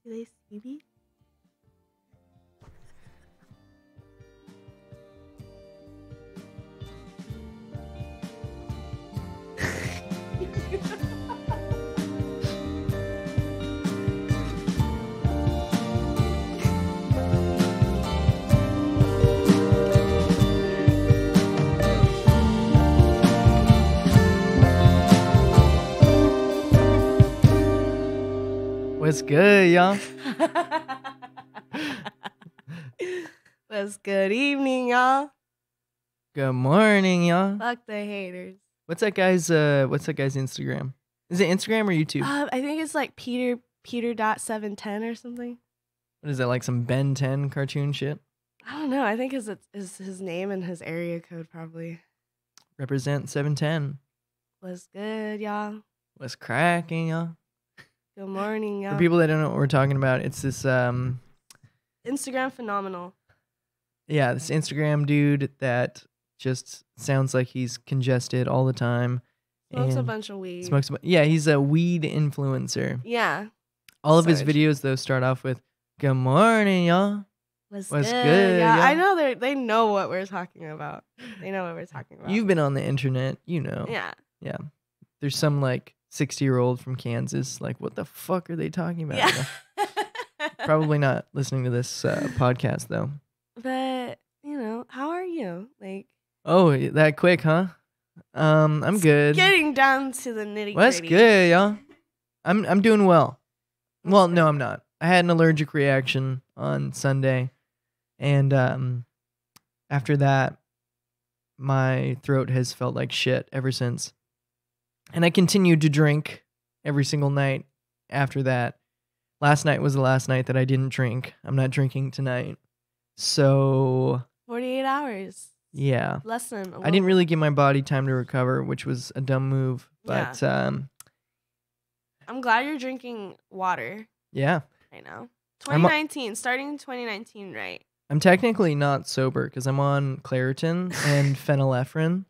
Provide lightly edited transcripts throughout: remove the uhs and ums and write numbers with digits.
Do they see me? What's good, y'all? What's good evening, y'all? Good morning, y'all. Fuck the haters. What's that guy's Instagram? Is it Instagram or YouTube? I think it's like Peter.710 or something. What is that, like some Ben 10 cartoon shit? I don't know. I think it's his name and his area code probably. Represent 710. What's good, y'all? What's cracking, y'all? Good morning, y'all. For people that don't know what we're talking about, it's this Instagram phenomenal. Yeah, this Instagram dude that just sounds like he's congested all the time. Smokes a bunch of weed. Yeah, he's a weed influencer. Yeah. All of his videos though start off with "Good morning, y'all." What's good? Yeah, y'all? I know they know what we're talking about. They know what we're talking about. You've been on the internet, you know. Yeah. Yeah. There's some like 60-year-old from Kansas, like, what the fuck are they talking about? Yeah. Probably not listening to this podcast though. But how are you? Like, oh, that quick, huh? I'm good. Getting down to the nitty gritty. What's good, y'all? I'm doing well. Well, no, I'm not. I had an allergic reaction on Sunday, and after that, my throat has felt like shit ever since. And I continued to drink every single night after that. Last night was the last night that I didn't drink. I'm not drinking tonight. So 48 hours. Yeah. Less than I didn't really give my body time to recover, which was a dumb move. But I'm glad you're drinking water. Yeah. Right now. 2019, starting 2019, right? I'm technically not sober because I'm on Claritin and phenylephrine.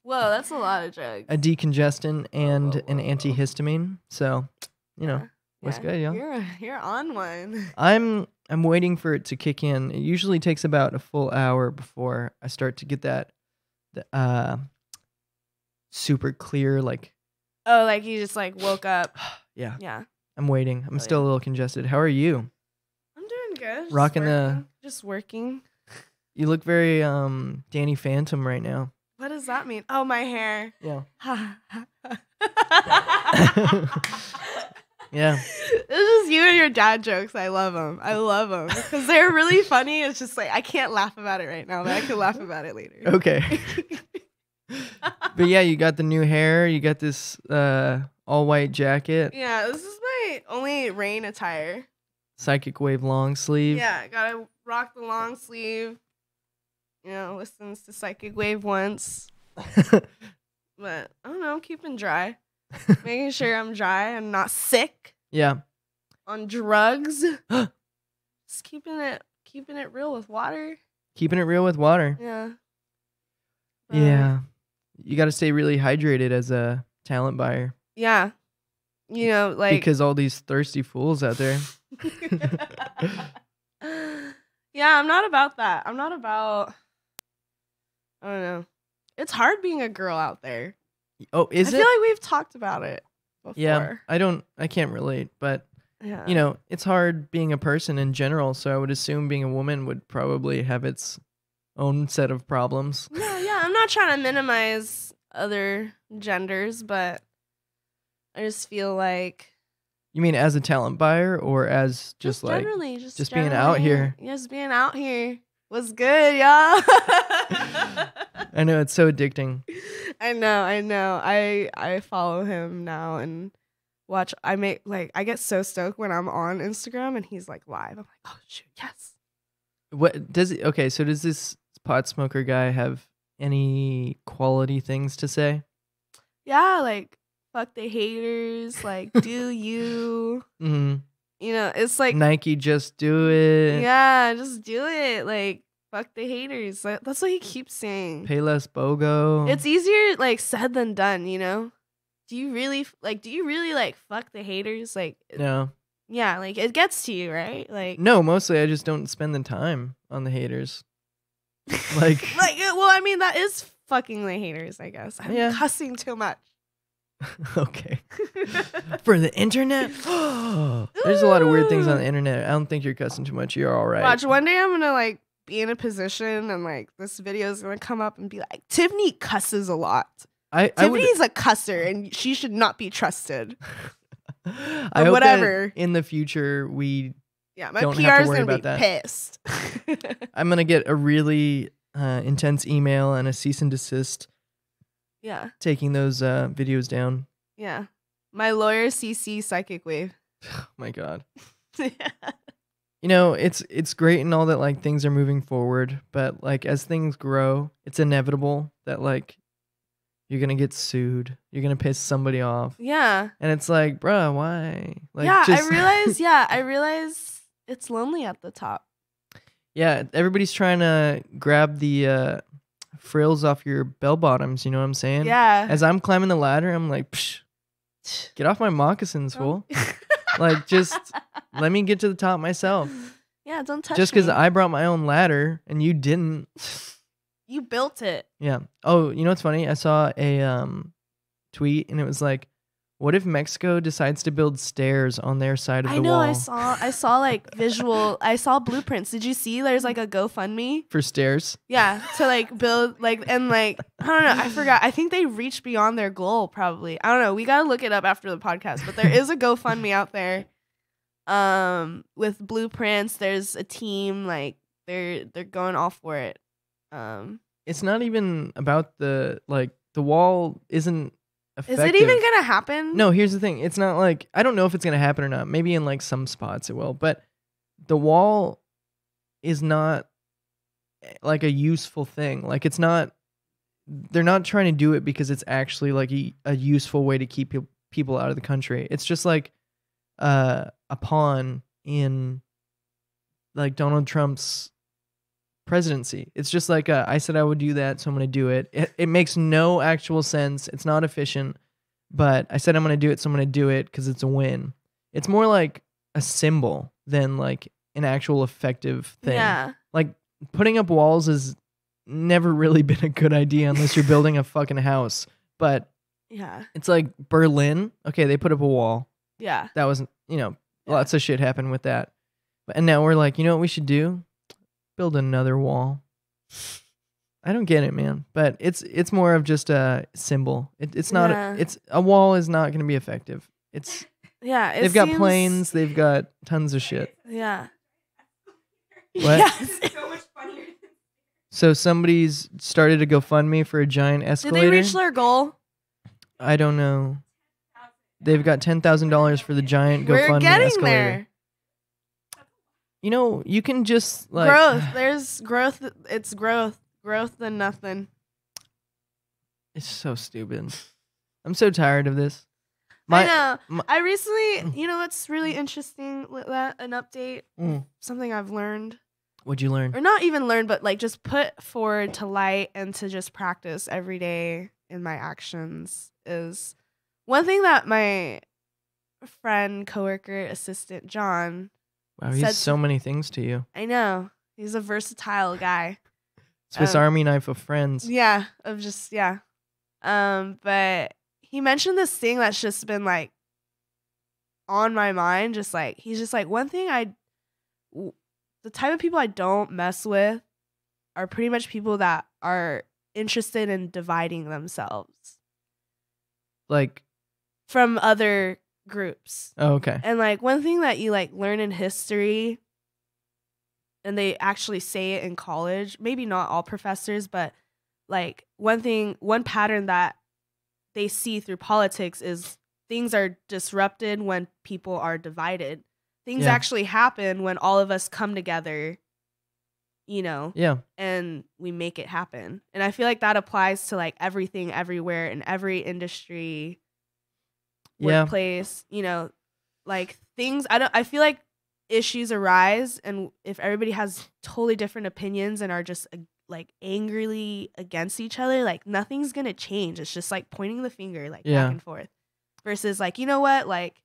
Whoa, that's a lot of drugs. A decongestant and an antihistamine. So, what's good, y'all? You're on one. I'm waiting for it to kick in. It usually takes about a full hour before I start to get that super clear, like. Oh, like you just like woke up. Yeah. Yeah. I'm waiting. I'm still a little congested. How are you? I'm doing good. Just working. You look very Danny Phantom right now. What does that mean? Oh, my hair. Yeah. Yeah. It's just you and your dad jokes. I love them. Because they're really funny. It's just like, I can't laugh about it right now, but I can laugh about it later. Okay. But yeah, you got the new hair. You got this all white jacket. Yeah, this is my only rain attire. Psychic Wave long sleeve. Yeah, gotta rock the long sleeve. Listens to Psychic Wave once. But I don't know, I'm keeping dry. Making sure I'm dry and not sick. Yeah. On drugs. Just keeping it real with water. Keeping it real with water. Yeah. Yeah. You got to stay really hydrated as a talent buyer. Yeah. Because all these thirsty fools out there. Yeah, I'm not about that. I don't know. It's hard being a girl out there. Oh, is it? I feel like we've talked about it before. Yeah, I can't relate, but yeah. It's hard being a person in general, so I would assume being a woman would probably have its own set of problems. Yeah, I'm not trying to minimize other genders, but I just feel like. You mean as a talent buyer or as just like generally, just being out here? Just being out here. What's good, y'all? I know, it's so addicting. I know. I follow him now and watch. I get so stoked when I'm on Instagram and he's like live. I'm like, oh shoot, yes. What does it? Okay, so does this pot smoker guy have any quality things to say? Yeah, like fuck the haters, like do you? Mm-hmm. It's like Nike, just do it. Yeah, just do it. Like fuck the haters. That's what he keeps saying. Pay less BOGO. It's easier like said than done. Do you really like fuck the haters? Like no. Yeah, like it gets to you, right? Like No, mostly I just don't spend the time on the haters. Like, well, I mean that is fucking the haters, I guess. I'm Yeah. cussing too much. okay. For the internet? There's a lot of weird things on the internet. I don't think you're cussing too much. You're all right. Watch, one day I'm gonna like be in a position and like this video is gonna come up and be like, Tiffany cusses a lot. I would, Tiffany's a cusser and she should not be trusted. I hope whatever. that in the future we Yeah, my don't PR have to is worry gonna be about that. pissed. I'm gonna get a really intense email and a cease and desist Yeah, taking those videos down. yeah. My lawyer CC Psychic Wave. Oh my god. Yeah. You know, it's great and all that like things are moving forward, but like as things grow, it's inevitable that like you're gonna get sued. You're gonna piss somebody off. Yeah. And it's like, bruh, why? Like, Yeah, just, I realize it's lonely at the top. Yeah, everybody's trying to grab the frills off your bell bottoms, you know what I'm saying? Yeah. As I'm climbing the ladder, I'm like, psh, get off my moccasins, fool. Like, just let me get to the top myself. Yeah, don't touch Just because me. I brought my own ladder and you didn't. You built it. Yeah. Oh, you know what's funny? I saw a tweet and it was like, what if Mexico decides to build stairs on their side of the wall? I saw like I saw blueprints. Did you see there's like a GoFundMe? For stairs? Yeah, to like build like and like I don't know, I forgot. I think they reached beyond their goal probably. I don't know. We got to look it up after the podcast, but there is a GoFundMe out there with blueprints. There's a team like they're going all for it. It's not even about the wall isn't effective. Is it even gonna happen? No, here's the thing. It's not like, I don't know if it's gonna happen or not. Maybe in like some spots it will, but the wall is not like a useful thing. Like it's not. They're not trying to do it because it's actually like a useful way to keep people out of the country. It's just like a pawn in like Donald Trump's presidency. It's just like I said I would do that, so I'm going to do it. It makes no actual sense. It's not efficient, but I said I'm going to do it, so I'm going to do it because it's a win. It's more like a symbol than like an actual effective thing. Yeah. Like putting up walls has never really been a good idea unless you're building a fucking house. But yeah, it's like Berlin. Okay, they put up a wall. Yeah. That was, lots of shit happened with that. And now we're like, you know what we should do? Build another wall. I don't get it, man. But it's more of just a symbol. It's not. Yeah. It's a wall is not going to be effective. It's Yeah. they've got planes. They've got tons of shit. Yeah. What? Yes. So much funnier. So somebody's started a GoFundMe for a giant Did escalator. they reach their goal? I don't know. They've got $10,000 for the giant We're GoFundMe getting escalator. there. You know, you can just like Growth. There's growth. It's growth. Growth than nothing. It's so stupid. I'm so tired of this. I know. my- I recently, you know what's really interesting with that? An update. Mm. Something I've learned. What'd you learn? Or not even learned, but like just put forward to light and to just practice every day in my actions is one thing that my friend, coworker, assistant, John, Wow, he's said so many things to you. I know. He's a versatile guy. Swiss Army knife of friends. Yeah, of just yeah. But he mentioned this thing that's just been like on my mind, just like he's just like one thing the type of people I don't mess with are pretty much people that are interested in dividing themselves Like, from other groups. oh, okay. And like one thing that you like learn in history and they actually say it in college, maybe not all professors, but like one pattern that they see through politics is things are disrupted when people are divided. Things Yeah. actually happen when all of us come together, Yeah. and we make it happen. And I feel like that applies to like everything, everywhere, in every industry, Yeah. workplace, like things. I feel like issues arise, and if everybody has totally different opinions and are just like angrily against each other, like nothing's gonna change. It's just like pointing the finger like Yeah. back and forth versus like, you know what, like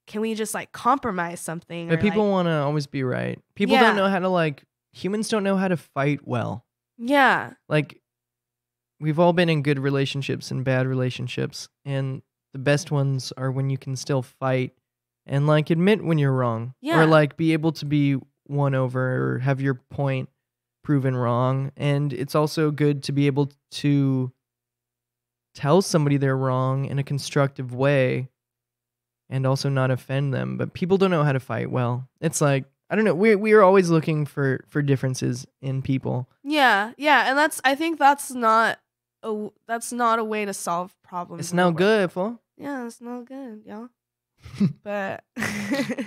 can we just like compromise something? But or, people like, want to always be right. People Yeah. don't know how to like, humans don't know how to fight well. yeah, Like, we've all been in good relationships and bad relationships, and the best ones are when you can still fight and like admit when you're wrong, Yeah. or like be able to be won over or have your point proven wrong. And it's also good to be able to tell somebody they're wrong in a constructive way and also not offend them. But people don't know how to fight well. It's like, I don't know, we are always looking for differences in people. yeah, and I think that's not a way to solve problems. It's in the no world. good, fool. Yeah, it's no good, y'all. But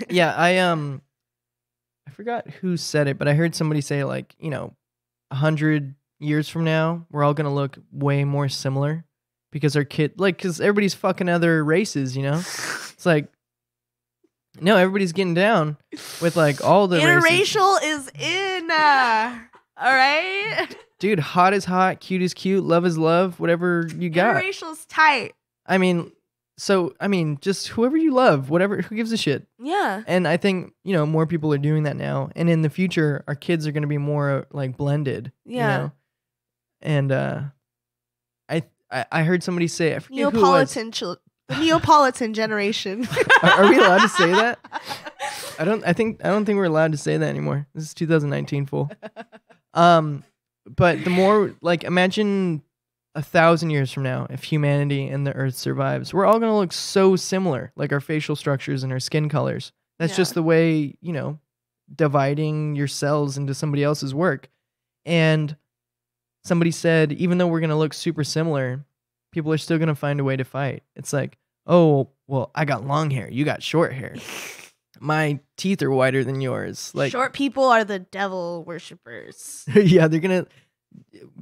Yeah, I forgot who said it, but I heard somebody say like, 100 years from now, we're all gonna look way more similar because because everybody's fucking other races, It's like, no, everybody's getting down with like all the races. interracial is in. All right, Dude, hot is hot, cute is cute, love is love, whatever you got. interracial's tight. I mean, just whoever you love, whatever, who gives a shit? Yeah, And I think, more people are doing that now. And in the future, our kids are going to be more like blended. Yeah. And I heard somebody say, I forget who it was. the Neapolitan generation. Are we allowed to say that? I don't think we're allowed to say that anymore. This is 2019, fool. But the more, like, imagine 1,000 years from now, if humanity and the Earth survives, we're all gonna look so similar, like our facial structures and our skin colors. That's Yeah. just the way, dividing your cells into somebody else's work. And somebody said, even though we're gonna look super similar, people are still gonna find a way to fight. It's like, oh, well, I got long hair, you got short hair. My teeth are whiter than yours. Like, Short people are the devil worshippers. yeah, they're gonna.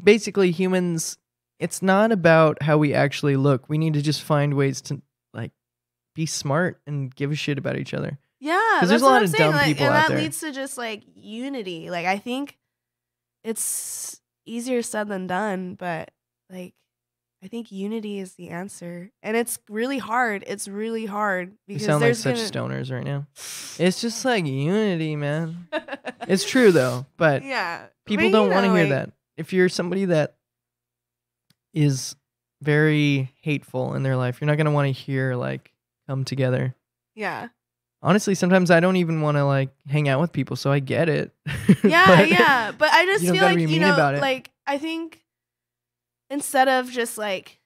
Basically, humans. It's not about how we actually look. We need to just find ways to like be smart and give a shit about each other. Yeah, because there's that's a what lot I'm of saying. dumb people and out that there. leads to just like unity. Like I think it's easier said than done, but like I think unity is the answer, and it's really hard. It's really hard We because sound like there's such stoners right now. It's just like unity, man. It's true though, but yeah, people but, don't want to hear like, that. If you're somebody that is very hateful in their life, you're not gonna want to hear like come together. Yeah, Honestly, sometimes I don't even want to like hang out with people, so I get it. yeah. But I just You don't feel gotta like be mean about it. like I think instead of just like.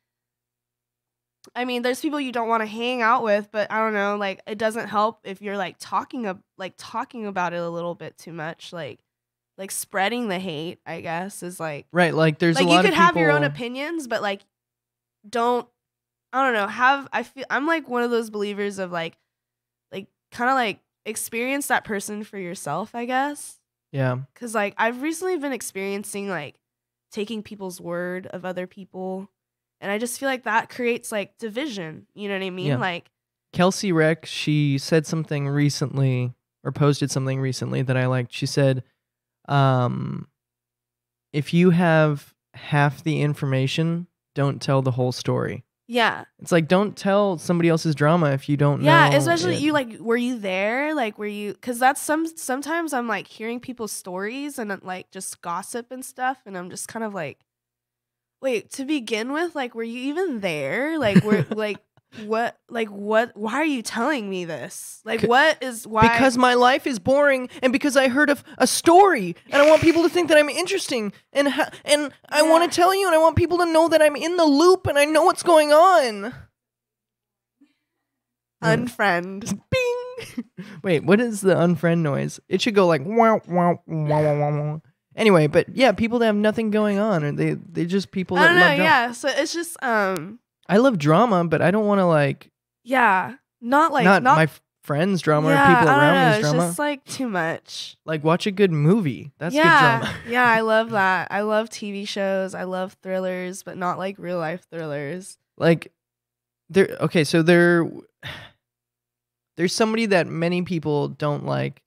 I mean, there's people you don't want to hang out with, but I don't know, like it doesn't help if you're like talking about it a little bit too much, like spreading the hate, I guess, is like Right, like there's like a lot you could of have your own people- opinions, but like I don't know, I'm like one of those believers of like kind of like experience that person for yourself, I guess. Yeah. Cuz like I've recently been experiencing like taking people's word of other people. And I just feel like that creates like division. You know what I mean? Yeah. Like Kelsey Rex, she said something recently or posted something recently that I liked. She said, if you have half the information, don't tell the whole story. yeah. It's like, don't tell somebody else's drama if you don't know. Yeah, especially it. you like were you there? Like were you cuz that's sometimes I'm like hearing people's stories and like just gossip and stuff and I'm just kind of like wait, to begin with, like were you even there? Like were what why are you telling me this? Like what is why Because my life is boring and because I heard of a story and I want people to think that I'm interesting and I want to tell you and I want people to know that I'm in the loop and I know what's going on. unfriend. Bing. Wait, what is the unfriend noise? It should go like wow wow wow wow wow. Wow. Anyway, but yeah, people that have nothing going on or they just people I that don't know, love drama. yeah. So it's just I love drama, but I don't want to like yeah, not my friends' drama yeah, or people I don't around know, me's drama. It's just like too much. Like watch a good movie. That's good yeah, drama. yeah, I love that. I love TV shows. I love thrillers, but not like real life thrillers. Like there's somebody that many people don't like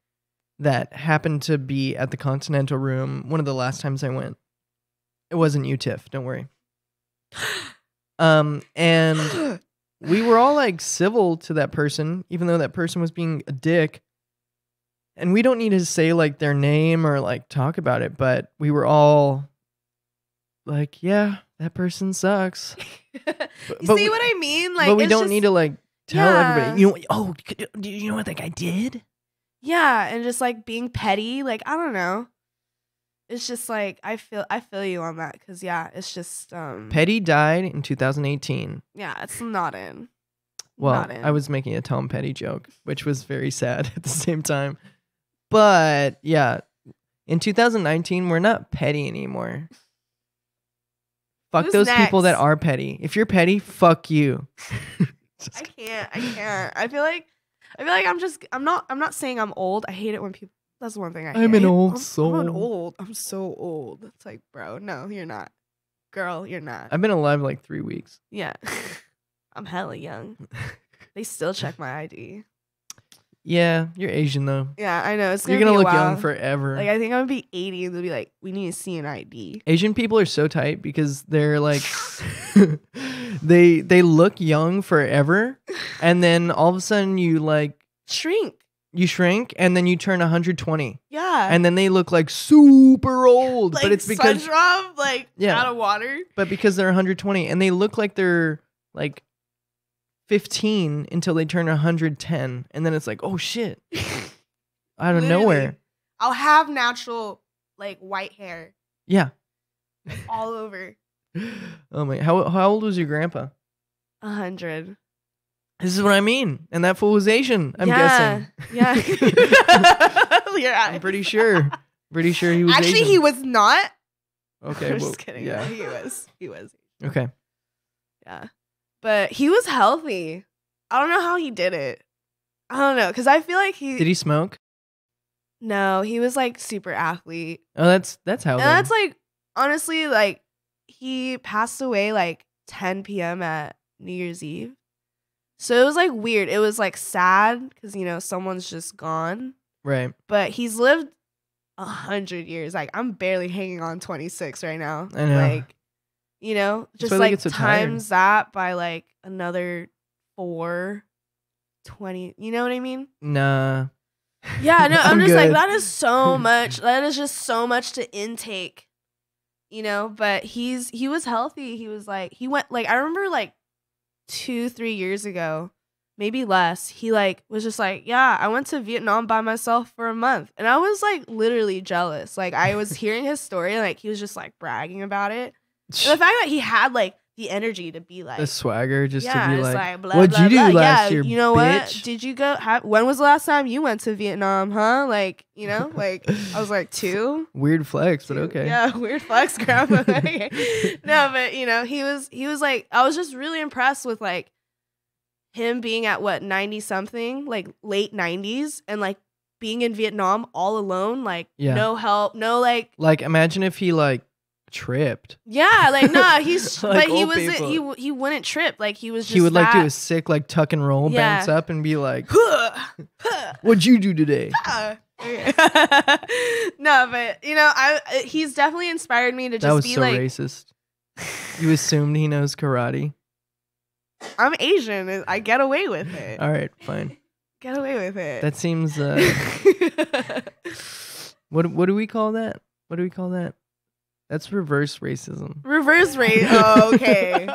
that happened to be at the Continental Room one of the last times I went. It wasn't you, Tiff. Don't worry. And we were all like civil to that person, even though that person was being a dick. And we don't need to say like their name or like talk about it, but we were all like, yeah, that person sucks. You see what I mean? Like, but we it's don't just, need to like tell Yeah. everybody. You know, oh, do you know what that guy did? yeah, and just like being petty. Like, I don't know. It's just like I feel you on that because yeah, it's just Petty died in 2018. yeah, it's not in. Well, Not in. I was making a Tom Petty joke, which was very sad at the same time. But yeah, in 2019, we're not petty anymore. Fuck Who's those people that next? are petty. If you're petty, fuck you. I can't. I feel like I'm not saying I'm old. I hate it when people. That's one thing I hate. I'm an old I'm soul. old. I'm so old. It's like, bro, no, you're not. Girl, you're not. I've been alive like 3 weeks. Yeah. I'm hella young. They still check my ID. Yeah, you're Asian though. Yeah, I know. It's You're gonna gonna be look a while. young forever. Like I think I'm gonna be 80 and they'll be like, we need to see an ID. Asian people are so tight because they're like they look young forever, and then all of a sudden you like Shrink. you shrink and then you turn 120, Yeah. and then they look like super old. like but it's because SpongeBob, like Yeah. out of water. but because they're 120 and they look like they're like 15 until they turn 110, and then it's like, oh shit, out of Literally. nowhere. I'll have natural like white hair Yeah. all over. Oh my, how old was your grandpa? 100. This is what I mean. And that fool was Asian, I'm guessing. Yeah. Yeah. I'm pretty sure. Pretty sure he was Actually, Asian. he was not. Okay, I'm well, just kidding. yeah. No, he was. He was. Okay. Yeah. But he was healthy. I don't know how he did it. I don't know. Because I feel like Did he smoke? No, he was like super athlete. Oh, that's how. And that's like, honestly, like, he passed away like 10 p.m. at New Year's Eve. So it was like weird. It was like sad because, you know, someone's just gone. right. But he's lived 100 years. Like, I'm barely hanging on 26 right now. I know. Like, you know, That's just why they like get so tired. times that by like another 20. You know what I mean? Nah. Yeah, no, I'm I'm just like, good. that is so much. That is just so much to intake, you know? But he was healthy. He was like, he went, like, I remember like 2-3 years ago, maybe less, he like was just like, yeah, I went to Vietnam by myself for a month. And I was like literally jealous. Like, I was hearing his story, like he was just like bragging about it. And the fact that he had like the energy to be like, The swagger just yeah, to be it's like, blah, what'd blah, you do blah. last Yeah, year, you know what? bitch? Did you go? When was the last time you went to Vietnam? Huh? Like, you know, like I was like 2. Weird flex, but okay. Yeah, weird flex, grandpa. No, but you know, he was like, I was just really impressed with like him being at what 90 something, like late 90s, and like being in Vietnam all alone, like Yeah. no help, no like. Like, imagine if he like tripped. Yeah, like nah, he's Like but he old wasn't. people. He wouldn't trip. Like he was just. He would like do that- a sick like tuck and roll, Yeah. bounce up, and be like, "What'd you do today?" No, but you know, he's definitely inspired me to That just was be so like, racist. You assumed he knows karate. I'm Asian. I get away with it. All right, fine. Get away with it. That seems. What do we call that? What do we call that? That's reverse racism. Reverse race. Oh, okay.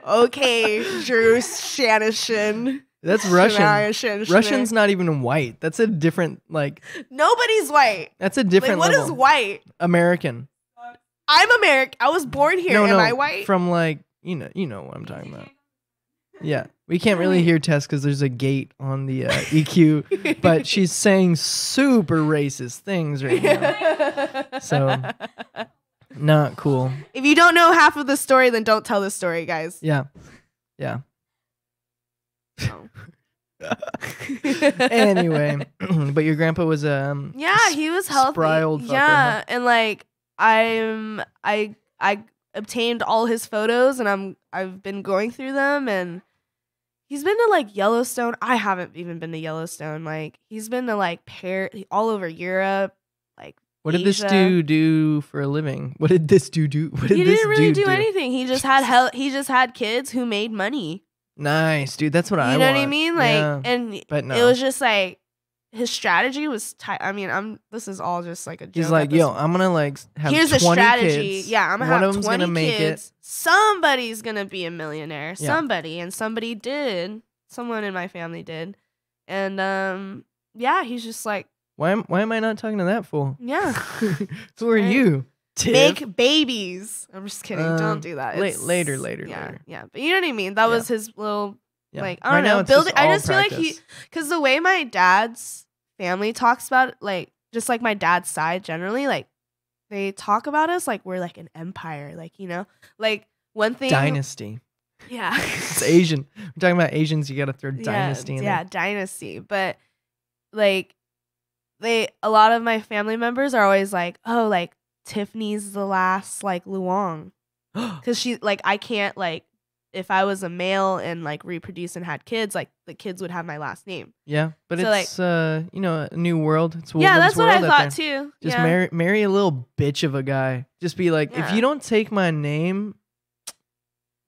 Okay, Drew Shanishin. That's Russian. Shanashin. Russian's not even white. That's a different like. Nobody's white. That's a Like, different what level. is white? American. I'm American. I was born here. Am I white? From like you know what I'm talking about. Yeah, we can't really hear Tess because there's a gate on the EQ, but she's saying super racist things right now. So not cool. If you don't know half of the story, then don't tell the story, guys. Yeah, yeah. Oh. Anyway, but your grandpa was Yeah, he was healthy. spry old fucker, Yeah, huh? and like I obtained all his photos, and I've been going through them, and he's been to like Yellowstone. I haven't even been to Yellowstone. Like he's been to like all over Europe. Like What did this Asia. dude do for a living? What did this dude do? What did He this didn't really dude do anything. He just had he just had kids who made money. Nice, dude. That's what I You want. know what I mean? Like, Yeah. and But no. it was just like his strategy was tight. I mean, this is all just like a joke. He's like, yo, I'm gonna like have here's 20 a strategy. kids. Yeah, I'm gonna One have of them's 20 gonna make kids. Somebody's gonna be a millionaire. Yeah. Somebody, and somebody did. Someone in my family did, and yeah, he's just like, Why am I not talking to that fool? yeah, Who are Right. you? Tiff? make babies. I'm just kidding. Don't do that. Later. Yeah, but you know what I mean. That was his little. Yeah. Like, I don't know, It's just I all just feel like because the way my dad's family talks about it, like, just like my dad's side generally, like, they talk about us like we're like an empire, like, you know, like one thing. Dynasty. Yeah. It's Asian. We're talking about Asians, you gotta throw dynasty in there. Yeah, dynasty. But like, a lot of my family members are always like, oh, like, Tiffany's the last, like, Luong. Because she, like, I can't, like, if I was a male and like reproduced and had kids, like the kids would have my last name. Yeah, but So, it's you know, a new world. It's a Yeah, woman's that's what I world out thought there. too. Just Yeah. marry a little bitch of a guy. Just be like, if Yeah. you don't take my name,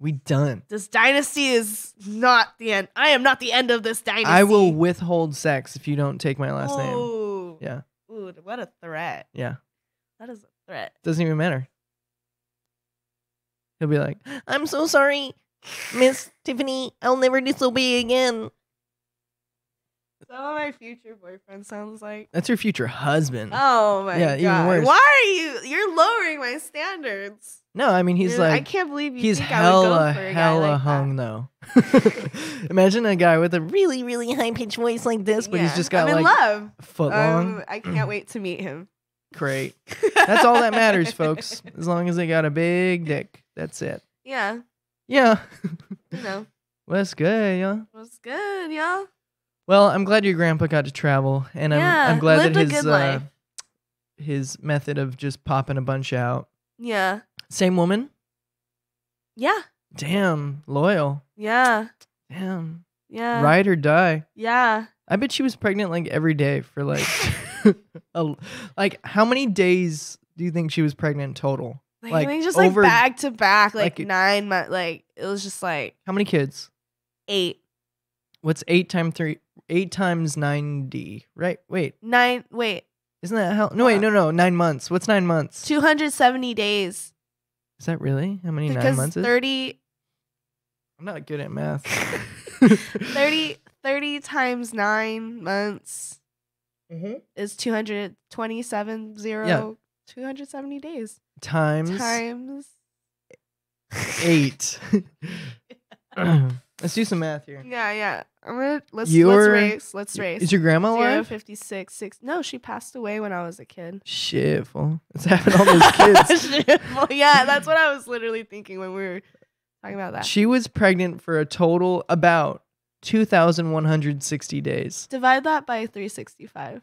we done. This dynasty is not the end. I am not the end of this dynasty. I will withhold sex if you don't take my last name. Ooh. Yeah. Ooh, what a threat. Yeah. That is a threat. Doesn't even matter. He'll be like, I'm so sorry, Miss Tiffany. I'll never disobey again. That's what my future boyfriend sounds like. That's your future husband. Oh my Yeah, god. even worse. Why are you're lowering my standards? No, I mean he's like I can't believe you he's think I would go for a guy hella like hung that. though. Imagine a guy with a really, really high pitched voice like this, but he's just got I'm in like love. a foot long. I can't wait to meet him. Great. That's all that matters, folks. As long as they got a big dick. That's it. Yeah, Yeah. you know, What's good, yeah. what's good, y'all? Well, I'm glad your grandpa got to travel, and Yeah, I'm glad lived that a good life. his method of just popping a bunch out. Yeah, Same woman? yeah, Damn, loyal. yeah, Damn. yeah. Ride or die. Yeah. I bet she was pregnant like every day for like like how many days do you think she was pregnant total? Like, I think just over like back to back, like like 9 months. Like it was just like how many kids? 8, What's 8 times 3? 8 times 90, right? Wait, 9. Wait, isn't that how? No, wait, no, 9 months. What's 9 months? 270 days. Is that really how many 9 Because months is? 30 I'm not good at math. 30 times 9 months Mm-hmm. is 227 Yeah. 270 days Times times 8. Let's do some math here. yeah. I'm gonna let's Your- race. Let's race. Is your grandma alive? 056 6. No, she passed away when I was a kid. Shit, fool. What's happening to all those kids? Well, yeah, that's what I was literally thinking when we were talking about that. She was pregnant for a total about 2,160 days. Divide that by 365.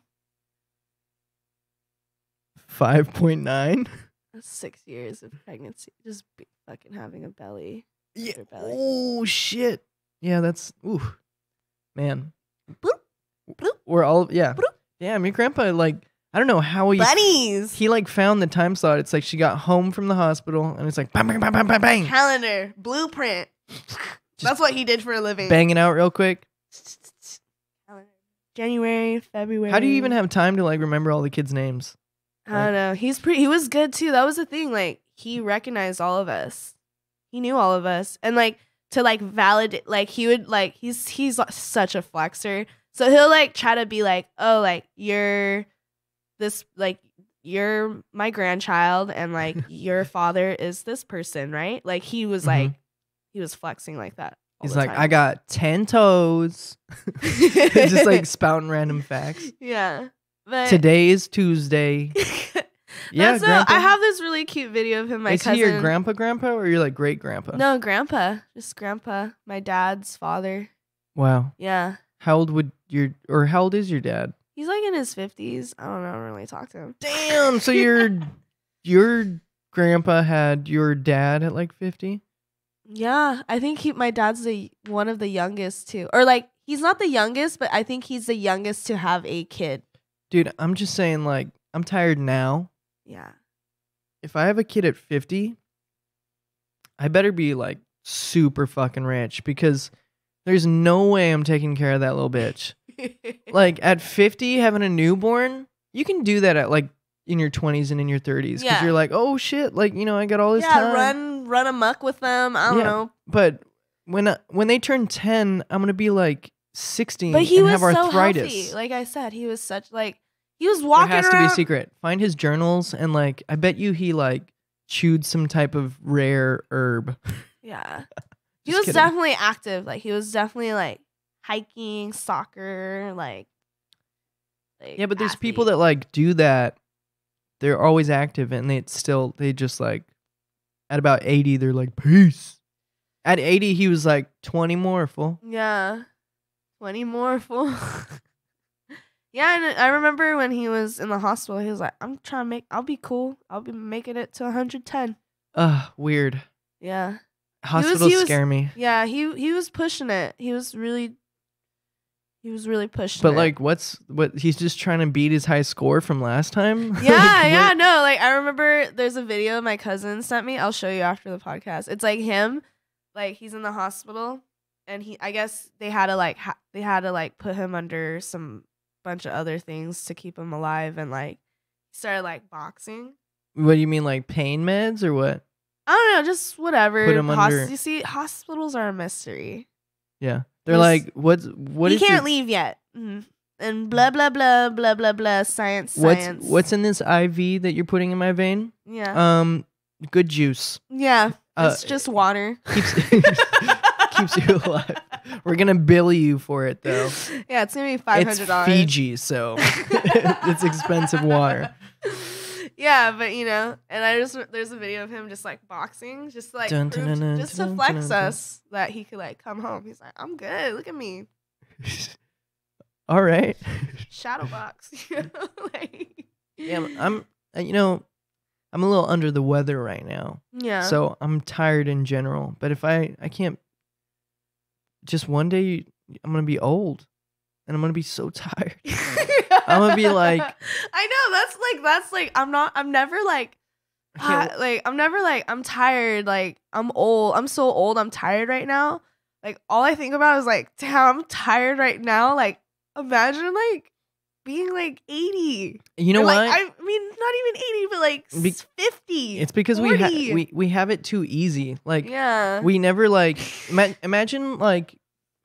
5.9. That's 6 years of pregnancy. Just fucking having a belly. Yeah. Your belly. Oh shit. Yeah, that's ooh. Man. Bloop, bloop, We're all yeah. bloop. Damn, your grandpa like I don't know how Bunnies. he like found the time slot. It's like she got home from the hospital and it's like bang bang bang bang bang bang. Calendar. Blueprint. That's what he did for a living. Banging out real quick. Calendar. January, February. How do you even have time to like remember all the kids' names? I don't know. He was good too. That was the thing. Like he recognized all of us. He knew all of us. And like to like validate, like he would like he's such a flexer. So he'll like try to be like, oh, like you're my grandchild and like your father is this person, right? Like he was like he was flexing like that. all He's the like, time. I got 10 toes. Just like spouting random facts. yeah. But Today is Tuesday. Yeah, that's grandpa. I have this really cute video of him. My Is cousin. he your grandpa or your like great grandpa? No, grandpa. Just grandpa. My dad's father. Wow. Yeah. How old is your dad? He's like in his 50s. I don't know. I don't really talk to him. Damn. So your grandpa had your dad at like 50? Yeah. I think my dad's one of the youngest too. Or like, he's not the youngest, but I think he's the youngest to have a kid. Dude, I'm just saying like, I'm tired now. Yeah. If I have a kid at 50, I better be like super fucking rich because There's no way I'm taking care of that little bitch. Like at 50, having a newborn, you can do that at like in your 20s and in your 30s because you're like, oh shit, like I got all this time. run amok with them. I don't know. But when they turn 10, I'm gonna be like 60 but he and was have arthritis. So healthy. Like I said, he was such like he was walking around. There has to be a secret. Find his journals and like I bet you he like chewed some type of rare herb. Yeah. He was definitely active. Like he was definitely like hiking, soccer, like yeah, but there's people that like do that. They're always active and they just like at about 80 they're like peace. At 80 he was like 20 more full. Yeah. 20 more full. Yeah, and I remember when he was in the hospital, he was like, I'll be cool. I'll be making it to 110. Weird. Yeah. Hospitals scare me. Yeah, he was pushing it. He was really pushing it. But like what he's just trying to beat his high score from last time? Yeah, no, like I remember there's a video my cousin sent me. I'll show you after the podcast. It's like him, like he's in the hospital and I guess they had to put him under some bunch of other things to keep him alive and like he started like boxing. What do you mean, like pain meds or what? I don't know, just whatever. Put him under... You see, hospitals are a mystery. Yeah. They're like, what you can't leave yet. And blah, blah, blah, blah, blah, blah, science. What's in this IV that you're putting in my vein? Yeah. Good juice. Yeah. It's just water. Keeps you alive. We're going to bill you for it, though. Yeah, it's going to be $500. It's Fiji, so it's expensive water. Yeah, but and there's a video of him just like boxing, just like just to flex us that he could like come home. He's like, I'm good. Look at me. All right. Shadow box. Like, yeah, I'm a little under the weather right now. Yeah. So I'm tired in general. But if I can't, just one day I'm gonna be old, and I'm gonna be so tired. I'm gonna be like, I know that's like I'm never like I'm tired, like I'm old, I'm so old, I'm tired right now. Like all I think about is like, damn, I'm tired right now. Like imagine like being like 80. You know what? I mean, not even 80, but like 50. It's because 40. we have it too easy. Like yeah, we never like imagine like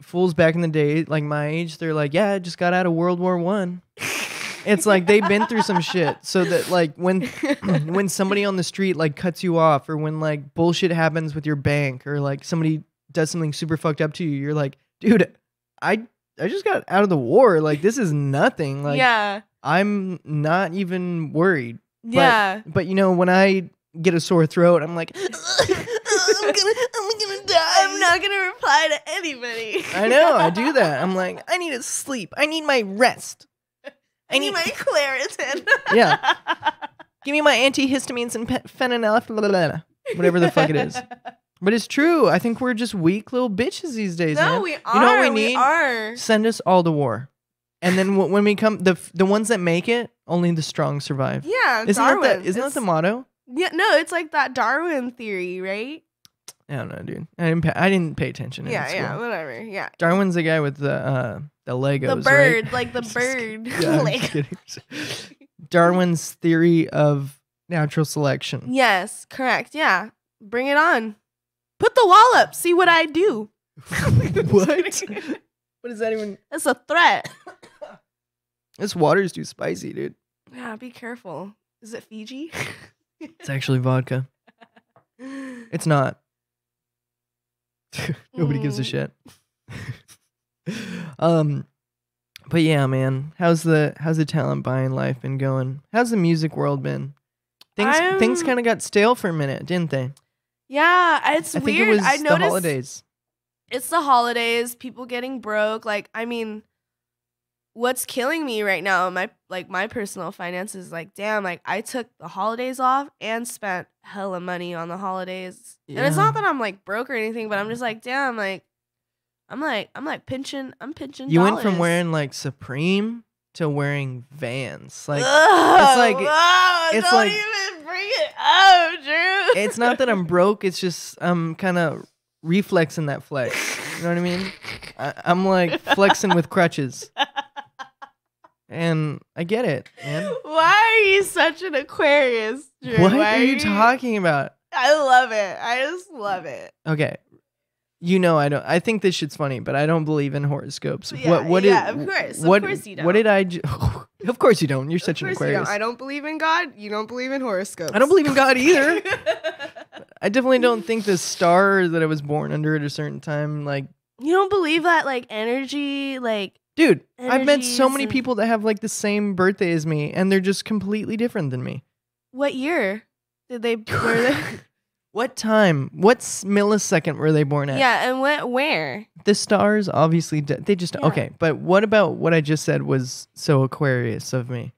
fools back in the day, like my age. They're like, yeah, I just got out of World War I. It's like they've been through some shit, so that like when somebody on the street like cuts you off, or when like bullshit happens with your bank, or like somebody does something super fucked up to you, you're like, dude, I just got out of the war. Like this is nothing. Like yeah, I'm not even worried. Yeah, but when I get a sore throat, I'm like, I'm gonna die. I'm not gonna reply to anybody. I know, I do that. I'm like, I need to sleep. I need my rest. I need my Claritin. Yeah. Give me my antihistamines and phenylephrine, whatever the fuck it is. But it's true. I think we're just weak little bitches these days. No, man. we are. You know what we need? We are. Send us all to war. And then when we come, the ones that make it, only the strong survive. Yeah, isn't Darwin. That the motto? Yeah, no, it's like that Darwin theory, right? I don't know, dude. I didn't pay attention. Yeah, whatever. Yeah. Darwin's the guy with the Legos, the bird, right? like the bird. Yeah, I'm kidding. Darwin's theory of natural selection. Yes, correct. Yeah, bring it on. Put the wall up. See what I do. What? What is that even? It's a threat. This water's too spicy, dude. Yeah, be careful. Is it Fiji? It's actually vodka. It's not. Nobody gives a shit. But yeah, man, how's the talent buying life been going? How's the music world been? Things kind of got stale for a minute, didn't they? Yeah, it's weird. I think it was I the noticed holidays. It's the holidays, people getting broke. Like, I mean, what's killing me right now, my personal finances, like, damn, like I took the holidays off and spent hella money on the holidays. Yeah. And it's not that I'm like broke or anything, but I'm just like, damn, like I'm pinching You dollars. went from wearing like Supreme to wearing Vans. Like it's don't even bring it up, Drew. It's not that I'm broke, it's just I'm kind of reflexing that flex. You know what I mean? I'm like flexing with crutches. And I get it, man. Why are you such an Aquarius, Drew? What Why are you talking about? I love it. I just love it. Okay. I don't. I think this shit's funny, but I don't believe in horoscopes. Yeah, of course. Of course you don't. What did I Of course you don't. You're such an Of course you Aquarius. don't. I don't believe in God. You don't believe in horoscopes. I don't believe in God either. I definitely don't think the star that I was born under at a certain time, like... You don't believe that, like, energy, like... Dude, I've met so energies many and- people that have, like, the same birthday as me, and they're just completely different than me. What year did they... Were they What time? What millisecond were they born at? yeah, and where? The stars, obviously, they just... Yeah. Okay, but what about what I just said was so Aquarius of me?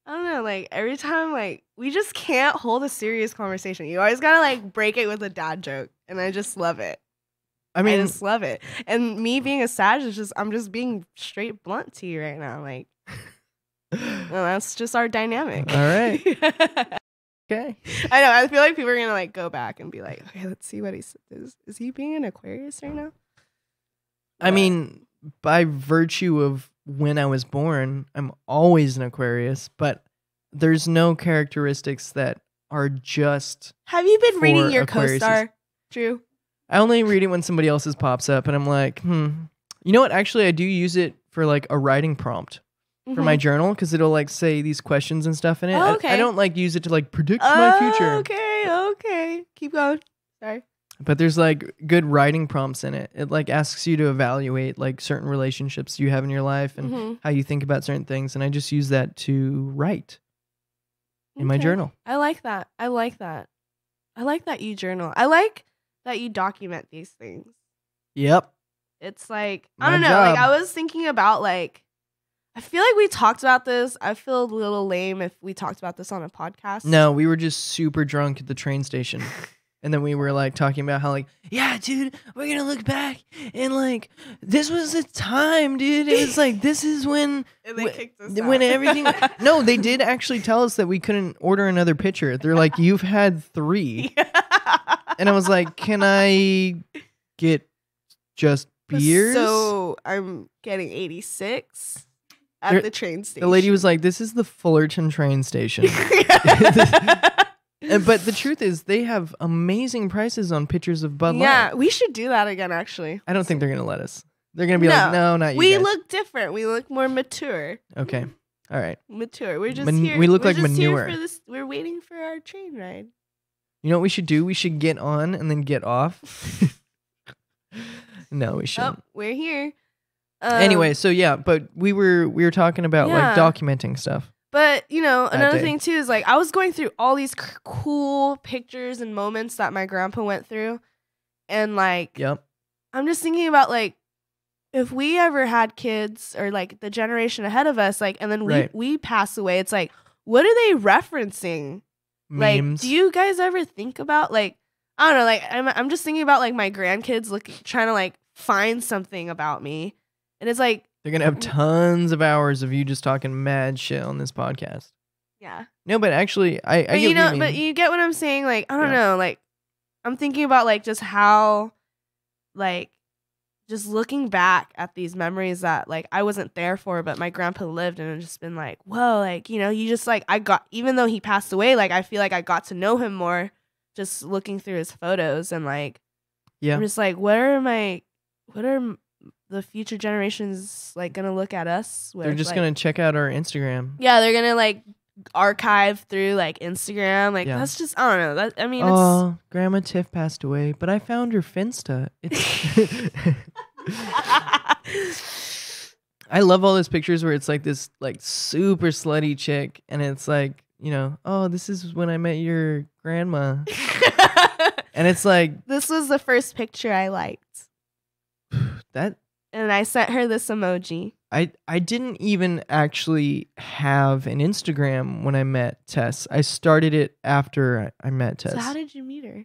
I don't know, like, every time, like, we just can't hold a serious conversation. You always gotta, like, break it with a dad joke, and I just love it. I mean... I just love it. And me being a Sag is just, I'm just being straight blunt to you right now. Like, well, that's just our dynamic. All right. Okay. I know. I feel like people are going to like go back and be like, okay, let's see what he says. Is he being an Aquarius right now? I mean, by virtue of when I was born, I'm always an Aquarius, but there's no characteristics that are just... Have you been reading for your Aquariuses. co-star, Drew? I only read it when somebody else's pops up, and I'm like, You know what? Actually, I do use it for like a writing prompt for my journal, because it'll like say these questions and stuff in it. Oh, okay. I don't like use it to like predict my future. Okay. Keep going. Sorry. But there's like good writing prompts in it. It like asks you to evaluate like certain relationships you have in your life and how you think about certain things. And I just use that to write in my Okay. journal. I like that. I like that you journal. I like that you document these things. Yep. It's like, My I don't know. Like, job. I was thinking about, like, I feel like we talked about this. I feel a little lame if we talked about this on a podcast. No, we were just super drunk at the train station. And then we were like talking about how like, yeah, dude, we're going to look back and like, this was the time, dude. It was like, this is when, And they kicked us when out. everything, no, they did actually tell us that we couldn't order another pitcher. They're like, you've had 3. And I was like, can I get just beers? So I'm getting 86 at There- the train station. The lady was like, this is the Fullerton train station. But the truth is, they have amazing prices on pitchers of Bud Light. Yeah, we should do that again, actually. I don't think they're going to let us. They're going to be like, no, not you We guys. look different. We look more mature. Okay. All right. Mature. We're just Man- here. we look we're like just here manure. for this. We're waiting for our train ride. You know what we should do? We should get on and then get off. No, we shouldn't. Oh, we're here. Anyway, so yeah, but we were talking about like Yeah. documenting stuff. But, you know, another day. thing too is like I was going through all these cool pictures and moments that my grandpa went through. And like, Yep. I'm just thinking about like, if we ever had kids or like the generation ahead of us, like, and then Right. we pass away, it's like, what are they referencing? Memes. Like, do you guys ever think about like, I don't know, like I'm just thinking about like my grandkids trying to like find something about me. And it's like, They're gonna have tons of hours of you just talking mad shit on this podcast. yeah. No, but actually, I But get you what know, you mean. but you get what I'm saying. Like, I don't Yeah. know. Like, I'm thinking about like just how, like, just looking back at these memories that like I wasn't there for, but my grandpa lived, and it's just been like, whoa, like you know, you just like even though he passed away, like I feel like I got to know him more just looking through his photos, and like, Yeah. I'm just like, what are the future generations like gonna look at us with? They're just like, gonna check out our Instagram. yeah, they're gonna like archive through like Instagram. Like Yeah. that's just, I don't know. That I mean, Oh, Grandma Tiff passed away, but I found her Finsta. I love all those pictures where it's like this like super slutty chick, and it's like, you know, oh, this is when I met your grandma, and it's like this was the first picture I liked, that. and I sent her this emoji. I didn't even actually have an Instagram when I met Tess. I started it after I met Tess. So how did you meet her?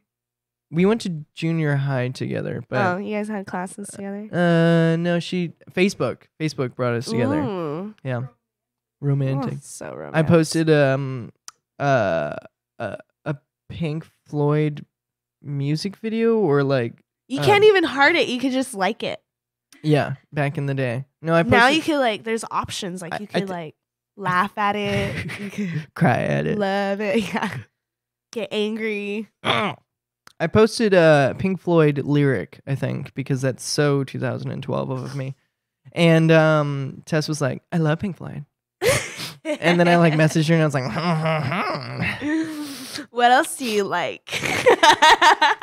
We went to junior high together, but Oh, you guys had classes together. no, Facebook brought us together. Ooh. Yeah, romantic. Oh, so romantic. I posted a Pink Floyd music video, or like You can't even heart it. You could just like it. Yeah, back in the day. No, I posted, now you could like. There's options. Like you could like laugh at it. You could cry at it. love it. Yeah. Get angry. I posted a Pink Floyd lyric, I think, because that's so 2012 of me. And Tess was like, I love Pink Floyd. And then I like messaged her and I was like, what else do you like?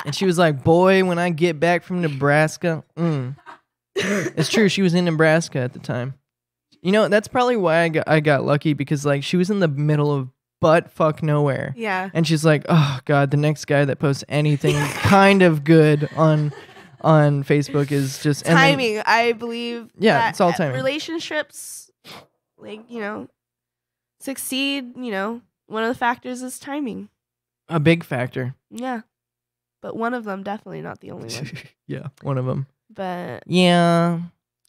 and she was like, boy, when I get back from Nebraska. It's true. She was in Nebraska at the time. You know, that's probably why I got lucky, because like she was in the middle of butt fuck nowhere. Yeah. And she's like, oh God, the next guy that posts anything kind of good on Facebook is just timing. Then, I believe. Yeah, it's all timing. Relationships, like, you know, succeed, you know, one of the factors is timing. A big factor. Yeah. But one of them, definitely not the only one. Yeah, one of them. But yeah.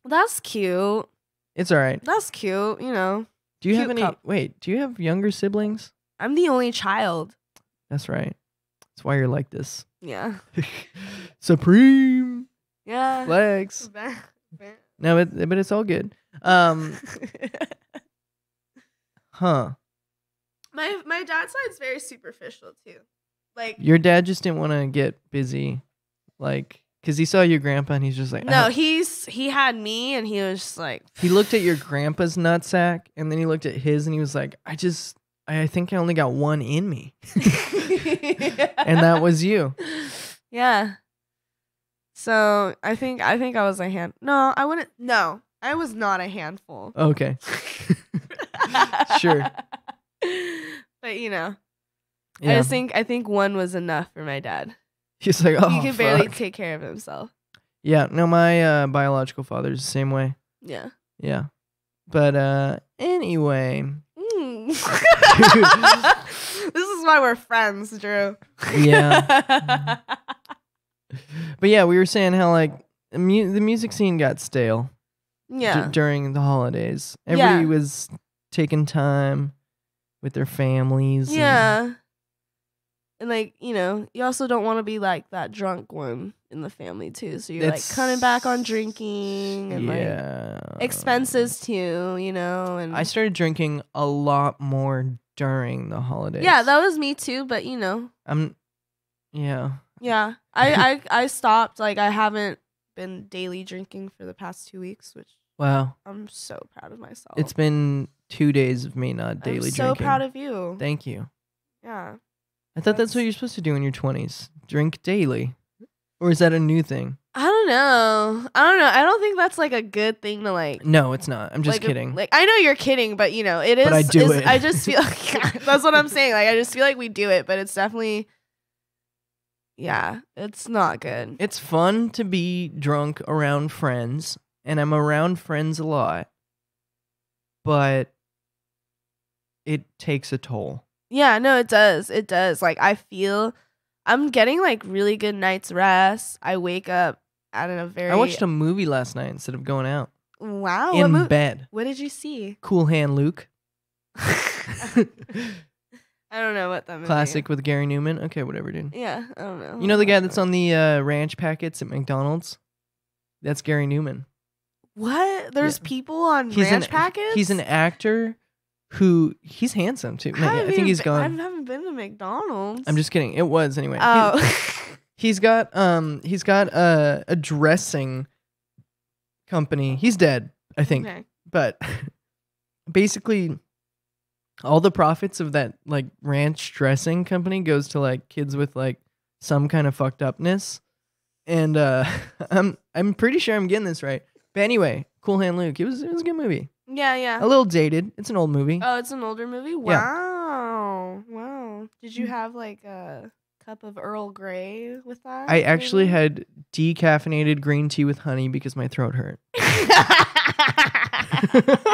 That's cute. It's all right. That's cute, you know. Do you have any? Wait, do you have younger siblings? I'm the only child. That's right. That's why you're like this. Yeah. Supreme. Yeah. Flex. No, but it's all good. Huh. My dad's side's very superficial too. Like your dad just didn't want to get busy, like. Because he saw your grandpa and he's just like... No, he had me and he was just like... He looked at your grandpa's nutsack and then he looked at his and he was like, I think I only got one in me. And that was you. Yeah. So I think I was a hand... No, I wouldn't... No, I was not a handful. Okay. Sure. But you know, yeah. I think one was enough for my dad. He's like, oh, he could barely take care of himself. Yeah, no, my biological father's the same way. Yeah. Yeah. But anyway. This is why we're friends, Drew. Yeah. But yeah, we were saying how like the music scene got stale. Yeah. During the holidays. Everybody was taking time with their families. Yeah. And like, you know, you also don't want to be like that drunk one in the family too. So you're like cutting back on drinking and like expenses too, you know. And I started drinking a lot more during the holidays. Yeah, that was me too, but you know. Yeah. Yeah. I stopped. Like I haven't been daily drinking for the past 2 weeks, which wow. I'm so proud of myself. It's been 2 days of me not daily drinking. I'm so proud of you. Thank you. Yeah. I thought that's what you're supposed to do in your 20s. Drink daily. Or is that a new thing? I don't know. I don't think that's like a good thing to like. No, it's not. I'm just kidding. Like I know you're kidding, but you know, it is. But I do it. I just feel like that's what I'm saying. Like I just feel like we do it, but it's definitely it's not good. It's fun to be drunk around friends, and I'm around friends a lot. But it takes a toll. Yeah, no, it does. It does. Like, I feel I'm getting like really good night's rest. I wake up at I watched a movie last night instead of going out. Wow. In bed. What did you see? Cool Hand Luke. I don't know what that movie. Classic with Gary Newman. Okay, whatever, dude. Yeah, I don't know. You know the guy that's on the ranch packets at McDonald's? That's Gary Newman. What? There's people on ranch packets? He's an actor. He's handsome too. I think he's gone. I haven't been to McDonald's. I'm just kidding. It was anyway. Oh. He's got a dressing company. He's dead, I think. Okay. But basically all the profits of that like ranch dressing company goes to like kids with like some kind of fucked upness. And I'm pretty sure I'm getting this right. But anyway, Cool Hand Luke. It was a good movie. Yeah. A little dated. It's an old movie. Oh, it's an older movie? Wow. Yeah. Wow. Did you have like a cup of Earl Grey with that? I actually had decaffeinated green tea with honey because my throat hurt.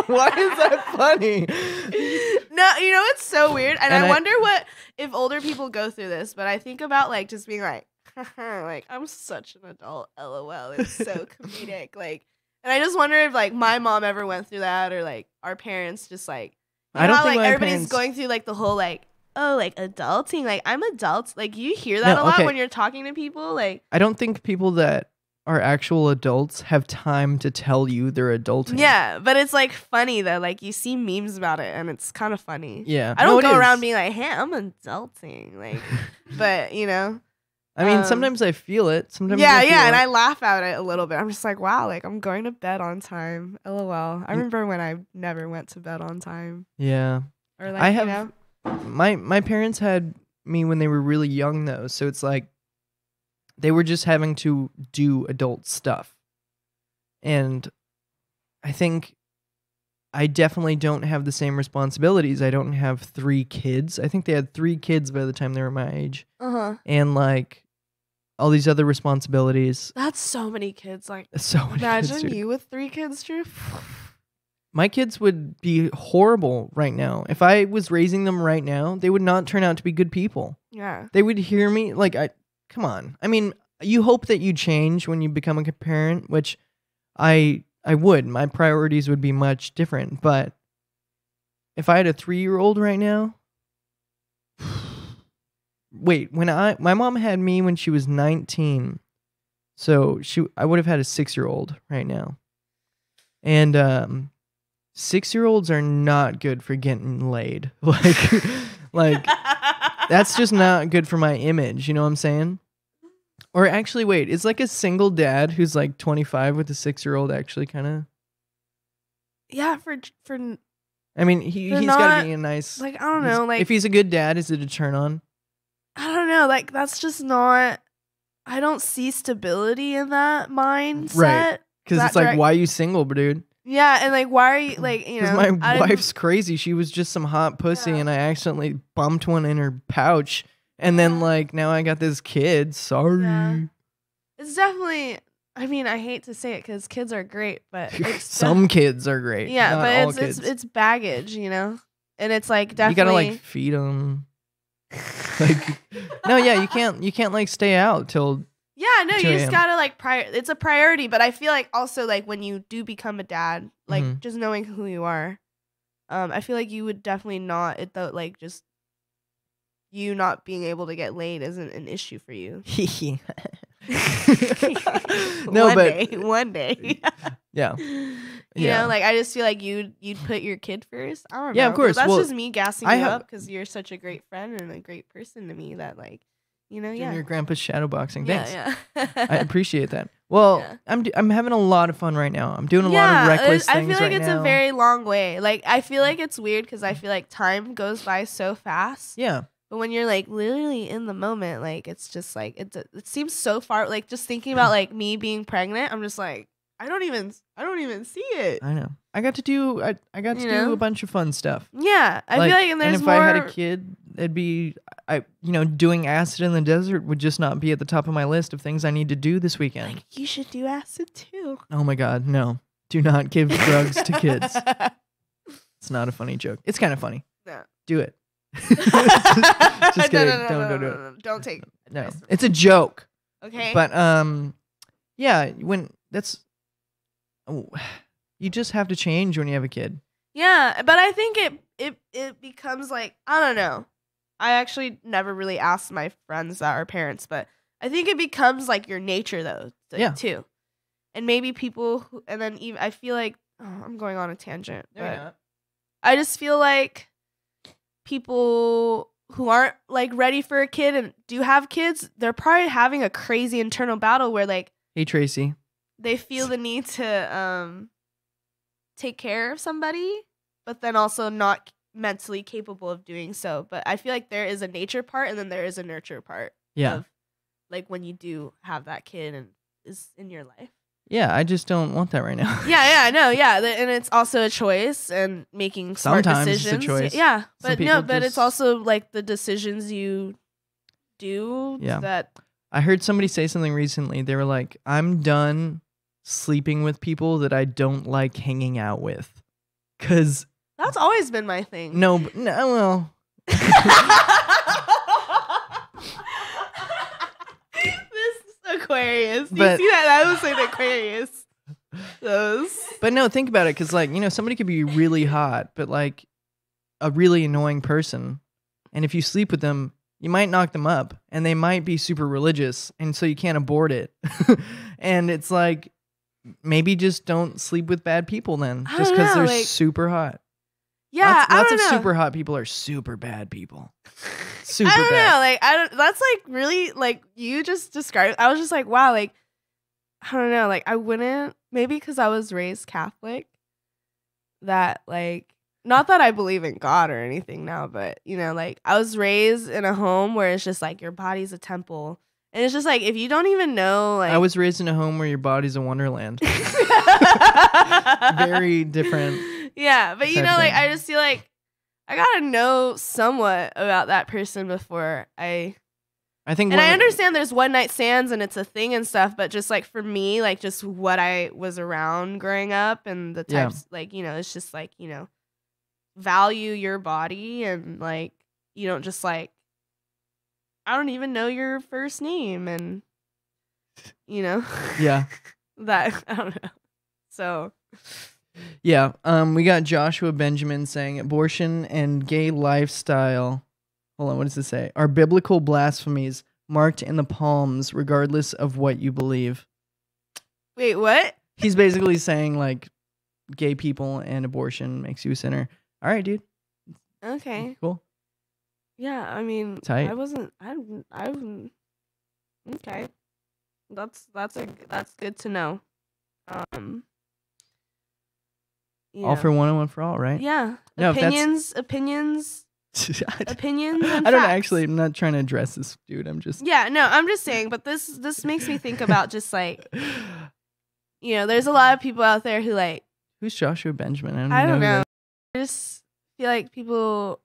Why is that funny? No, you know, it's so weird. And I wonder if older people go through this, but I think about like just being like, like, I'm such an adult, LOL. It's so comedic. Like, and I just wonder if like my mom ever went through that, or like our parents just like, I don't think like everybody's going through like the whole like oh, like adulting. Like I'm adult. Like you hear that No, a lot okay. when you're talking to people. Like I don't think people that are actual adults have time to tell you they're adulting. yeah, but it's like funny though. Like you see memes about it, and it's kind of funny. Yeah. I don't No, it go around is. being like, "Hey, I'm adulting." Like, but you know. I mean, sometimes I feel it. Sometimes Yeah, I feel yeah, and it. I laugh at it a little bit. I'm just like, wow, like I'm going to bed on time. LOL. I remember when I never went to bed on time. Yeah. Or like, I you have know. my parents had me when they were really young though, so it's like they were just having to do adult stuff. And I think I definitely don't have the same responsibilities. I don't have 3 kids. I think they had 3 kids by the time they were my age. Uh-huh. And like all these other responsibilities. That's so many kids. Like, So many kids, imagine dude. you with 3 kids, Drew. My kids would be horrible right now. If I was raising them right now, they would not turn out to be good people. Yeah. They would hear me like, come on. I mean, you hope that you change when you become a parent, which I would. My priorities would be much different. But if I had a 3-year-old right now, wait, my mom had me when she was 19. So I would have had a 6-year-old right now. And 6-year-olds are not good for getting laid. Like that's just not good for my image, you know what I'm saying? Or actually, wait, is like a single dad who's like 25 with a 6-year-old actually kind of? Yeah, for I mean, he's got to not, be a nice. like, I don't know, like if he's a good dad, is it a turn on? I don't know, like that's just not. I don't see stability in that mindset. Right. Because that it's like, direct- why are you single, dude? Yeah, and like, why are you like, you know? Because my wife's crazy. She was just some hot pussy, and I accidentally bumped one in her pouch, and then like now I got this kid. Sorry. Yeah. It's definitely. I mean, I hate to say it because kids are great, but it's some kids are great. Yeah, not but all it's kids. it's baggage, you know, and it's like definitely You gotta like feed them. Like, no, yeah, you can't like stay out till. Yeah, no, 2 you just a.m. gotta like it's a priority, but I feel like also like when you do become a dad, like just knowing who you are, I feel like you would definitely not like just you not being able to get laid isn't an issue for you. No, one day. Yeah. You know, like I just feel like you'd put your kid first. I don't know. Yeah, of course. That's Well, just me gassing I you have- up because you're such a great friend and a great person to me that like, you know, Doing your grandpa's shadowboxing. Thanks. Yeah. I appreciate that. Well, Yeah. I'm having a lot of fun right now. I'm doing a lot of reckless I things feel like right it's now. a very long way. Like I feel like it's weird because I feel like time goes by so fast. Yeah. But when you're like literally in the moment, like it's just like it seems so far. Like just thinking about like me being pregnant, I'm just like I don't even see it. I know. I got to do do a bunch of fun stuff. Yeah, I feel like and there's if more. I had a kid, it'd be doing acid in the desert would just not be at the top of my list of things I need to do this weekend. Like, you should do acid too. Oh my god, no. Do not give drugs to kids. It's not a funny joke. It's kind of funny. No. Do it. Just kidding. No, Don't do it. Don't take. No. It's a joke. Okay. But yeah, when that's you just have to change when you have a kid. Yeah, but I think it becomes like I don't know. I actually never really asked my friends that are parents, but I think it becomes like your nature though, too. And maybe people and then even I feel like I'm going on a tangent, but I just feel like people who aren't like ready for a kid and do have kids, they're probably having a crazy internal battle where like hey Tracy, they feel the need to take care of somebody, but then also not mentally capable of doing so. But I feel like there is a nature part and then there is a nurture part. Yeah. Of, like when you do have that kid and is in your life. Yeah, I just don't want that right now. Yeah, no, yeah, and it's also a choice and making smart Sometimes decisions. it's a choice. Yeah, Some but people but it's just- also like the decisions you do. Yeah. That I heard somebody say something recently. They were like, "I'm done sleeping with people that I don't like hanging out with." Cuz that's always been my thing. no, well, This Aquarius. Do you But- see that? That was like Aquarius. Those. but no, think about it cuz like, somebody could be really hot, but like a really annoying person. And if you sleep with them, you might knock them up, and they might be super religious, and so you can't abort it. And it's like, maybe just don't sleep with bad people then, I just don't because know, they're like- super hot. Yeah, Lots of I don't know. super hot people are super bad people. Super I don't bad. know. Like, I don't. That's like really like you just described. I was just like, wow. Like, I don't know. Like, I wouldn't. Maybe because I was raised Catholic. That like, not that I believe in God or anything now, but you know, like I was raised in a home where it's just like your body's a temple, and it's just like if you don't even know, like I was raised in a home where your body's a wonderland. Very different. Yeah, but you type know, of like thing. I just feel like I gotta know somewhat about that person before I think And when I understand there's one night stands and it's a thing and stuff, but just like for me, like just what I was around growing up and the Yeah. types, like, you know, it's just like, you know, value your body and like, you don't just like, I don't even know your first name and, you know, Yeah. that, I don't know. So, Yeah. We got Joshua Benjamin saying abortion and gay lifestyle. Hold on, what does it say? Are biblical blasphemies marked in the palms regardless of what you believe. wait, what? He's basically saying like gay people and abortion makes you a sinner. All right, dude. Okay. Cool. Yeah, I mean, Tight. I okay. That's good to know. All Yeah. for one and one for all, right? Yeah. No, if that's- Opinions I and don't facts. actually. I'm not trying to address this dude. I'm just. Yeah, no, I'm just saying, but this makes me think about just like, you know, there's a lot of people out there who like, Who's Joshua Benjamin? I even don't who know. that- I just feel like people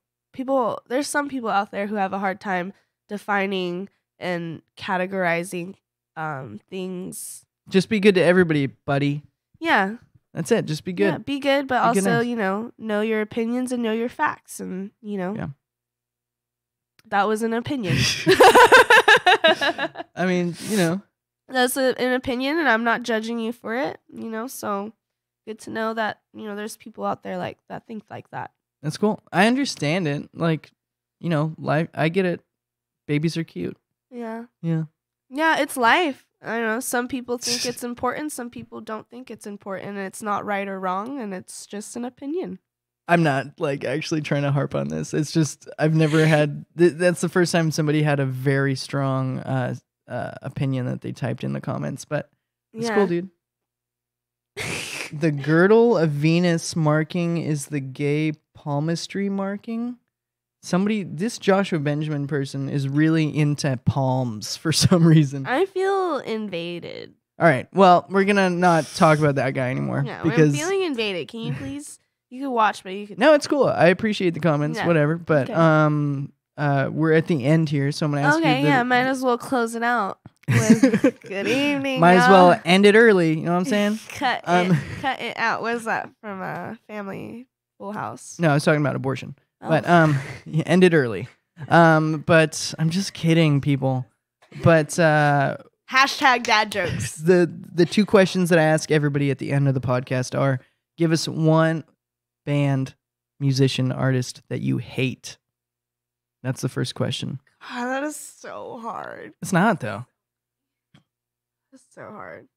there's some people out there who have a hard time defining and categorizing things. Just be good to everybody, buddy. Yeah. That's it. Just be good. Yeah, be good, but Be good, also, nice. you know your opinions and know your facts and, you know. Yeah. That was an opinion. I mean, you know. That's an opinion and I'm not judging you for it, you know, so good to know that, you know, there's people out there like that think like that. That's cool. I understand it. Like, you know, life. I get it. Babies are cute. Yeah. Yeah. Yeah, it's life. I don't know. Some people think it's important. Some people don't think it's important. And it's not right or wrong. And it's just an opinion. I'm not like actually trying to harp on this. It's just I've never had. That's the first time somebody had a very strong opinion that they typed in the comments. But it's cool, dude. The girdle of Venus marking is the gay palmistry marking. This Joshua Benjamin person is really into palms for some reason. I feel invaded. All right. Well, we're going to not talk about that guy anymore. Yeah, because I'm feeling invaded. Can you please? You can watch, but you can. No, it's cool. I appreciate the comments, Yeah. whatever. But Okay. we're at the end here, so I'm going to ask you. Okay, yeah, might as well close it out with good evening. Might as y'all. well end it early. You know what I'm saying? cut it out. What is that from Family Full House? No, I was talking about abortion. Oh. But you end it early. But I'm just kidding, people. But Hashtag dad jokes. the two questions that I ask everybody at the end of the podcast are: give us one band, musician, artist that you hate. That's the first question. God, that is so hard. It's not though. That's so hard.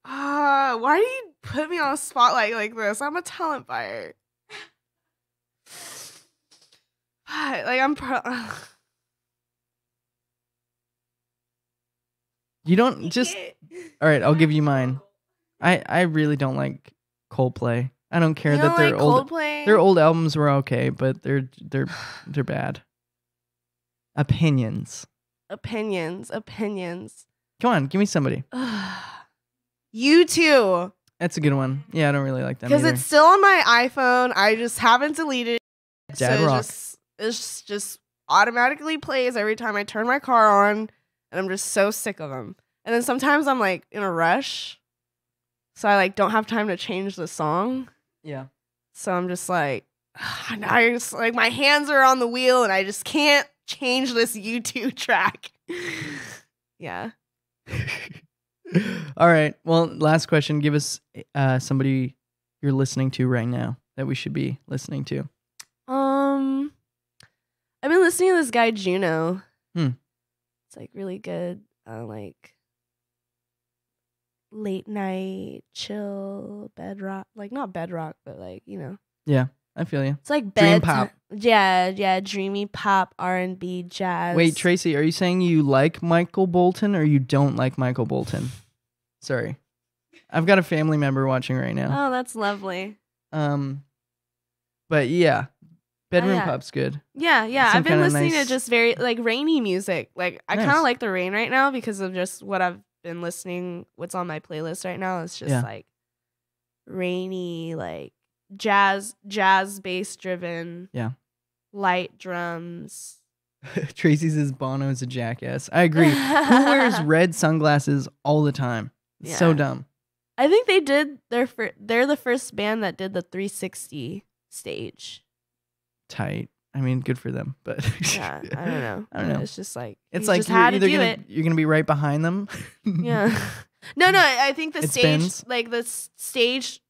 Why do you put me on a spotlight like this? I'm a talent buyer. Like I'm You don't just. All right, I'll give you mine. I really don't like Coldplay. I don't care You that don't their like old Coldplay? their old albums were okay, but they're bad. Opinions. Opinions. Come on, give me somebody. You too. That's a good one. Yeah, I don't really like them Because either. it's still on my iPhone. I just haven't deleted it. Dad so rock. it just automatically plays every time I turn my car on. And I'm just so sick of them. And then sometimes I'm like in a rush. So I like don't have time to change the song. Yeah. So I'm just like, I just like my hands are on the wheel and I just can't change this YouTube track. Yeah. All right. Well, last question. Give us somebody you're listening to right now that we should be listening to. listening to this guy Juno. Hmm. It's like really good. Like late night chill bedrock, like not bedrock, but like Yeah, I feel you. it's like Dream bed pop. Yeah, dreamy pop, R&B, jazz. Wait, Tracy, are you saying you like Michael Bolton or you don't like Michael Bolton? Sorry, I've got a family member watching right now. Oh, that's lovely. But yeah, bedroom yeah. pop's good. Yeah. Some I've been kinda listening nice- to just very like rainy music. Like I kind Nice. of like the rain right now because of just what I've been listening. What's on my playlist right now is just like rainy, like jazz bass driven. Yeah. Light drums. Tracy says Bono's a jackass. I agree. Who wears red sunglasses all the time? It's so dumb. I think they did they're the first band that did the 360 stage. Tight. I mean, good for them, but Yeah, I don't know. I don't know. It's just like it's you like just had to do it. you're gonna be right behind them. Yeah. No, I think the It stage, spins? like the stage,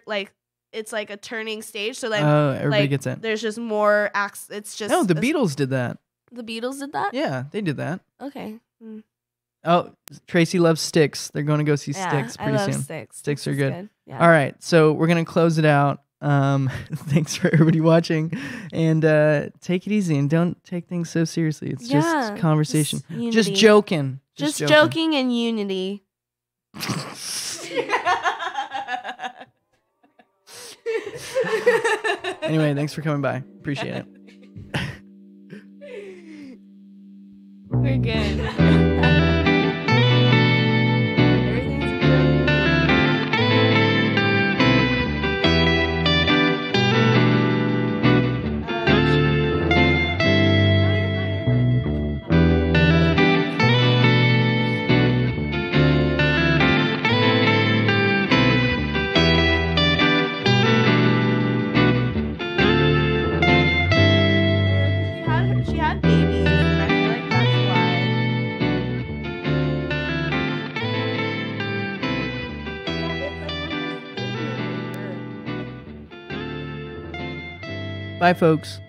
like it's like a turning stage. So like, Oh, everybody like, gets it. there's just more acts. It's just No, the Beatles did that. The Beatles did that. Yeah, they did that. Okay. Mm. Oh, Tracy loves Styx. They're going to go see Yeah, Styx pretty I love soon. Styx. Styx are is good. Yeah. All right, so we're gonna close it out. Thanks for everybody watching, and take it easy and don't take things so seriously. It's just conversation. Just unity. joking. Just joking and unity. Anyway, thanks for coming by. Appreciate it. We're good. She had babies, and I feel like that's why. Bye, folks.